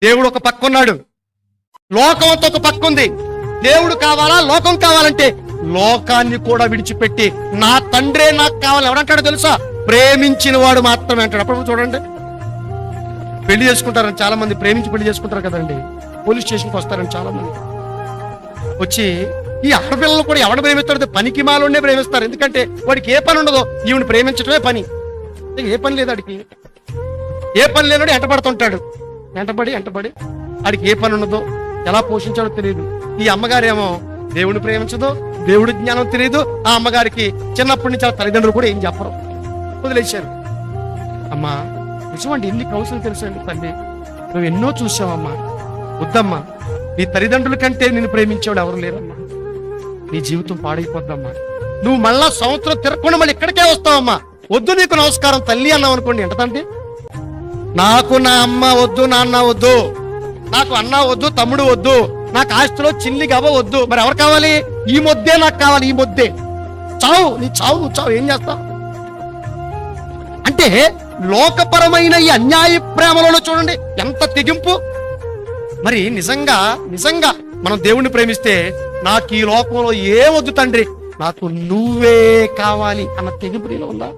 దేవుడు ఒక పక్క ఉన్నాడు, లోకంతో ఒక పక్క ఉంది. దేవుడు కావాలా లోకం కావాలంటే లోకాన్ని కూడా విడిచిపెట్టి నా తండ్రే నాకు కావాలి ఎవడంటాడో తెలుసా? ప్రేమించిన వాడు మాత్రమే అంటాడు. అప్పుడు చూడండి, పెళ్లి చేసుకుంటారని చాలా మంది, ప్రేమించి పెళ్లి చేసుకుంటారు కదండి. పోలీస్ స్టేషన్కి వస్తారని చాలా మంది వచ్చి, ఈ ఆడపిల్లలు కూడా ఎవడు ప్రేమిస్తాడు? పనికి మాలోనే ప్రేమిస్తారు. ఎందుకంటే వాడికి ఏ పని ఉండదో, ఈవిని ప్రేమించడమే పని. ఏ పని లేదు వాడికి, ఏ పని లేనోడు ఎంటపడుతుంటాడు. ఎంటబడి వాడికి ఏ పని ఉన్నదో, ఎలా పోషించాడో తెలియదు. ఈ అమ్మగారేమో దేవుడిని ప్రేమించదు, దేవుడి జ్ఞానం తెలియదు. ఆ అమ్మగారికి చిన్నప్పటి నుంచి ఆ తల్లిదండ్రులు కూడా ఏం చెప్పరు, వదిలేశారు. అమ్మా నిజమండి, ఎన్ని కౌన్సిల్ తెలుసండి తల్లి, నువ్వు ఎన్నో చూసావమ్మా. వద్దమ్మా, నీ తల్లిదండ్రుల కంటే నిన్ను ప్రేమించేవాడు ఎవరు లేరమ్మా. నీ జీవితం పాడైపోద్దమ్మా. నువ్వు మళ్ళా సంవత్సరం తిరగకుండా మళ్ళీ ఇక్కడికే వస్తావమ్మా. వద్దు నీకు నమస్కారం తల్లి అన్నావు అనుకోండి, ఎంతదండి? నాకు నా అమ్మ వద్దు, నాన్న వద్దు, నాకు అన్న వద్దు, తమ్ముడు వద్దు, నాకు ఆస్తిలో చిల్లి గవ వద్దు. మరి ఎవరు కావాలి? ఈ మొద్దే నాకు కావాలి, ఈ మొద్దే. చావు, నీ చావు, నువ్వు చావు, ఏం చేస్తావు? అంటే లోకపరమైన ఈ అన్యాయ ప్రేమలో చూడండి ఎంత తెగింపు. మరి నిజంగా మనం దేవుణ్ణి ప్రేమిస్తే నాకు ఈ లోకంలో ఏ వద్దు తండ్రి, నాకు నువ్వే కావాలి అన్న తెగింపు నీలో ఉందా?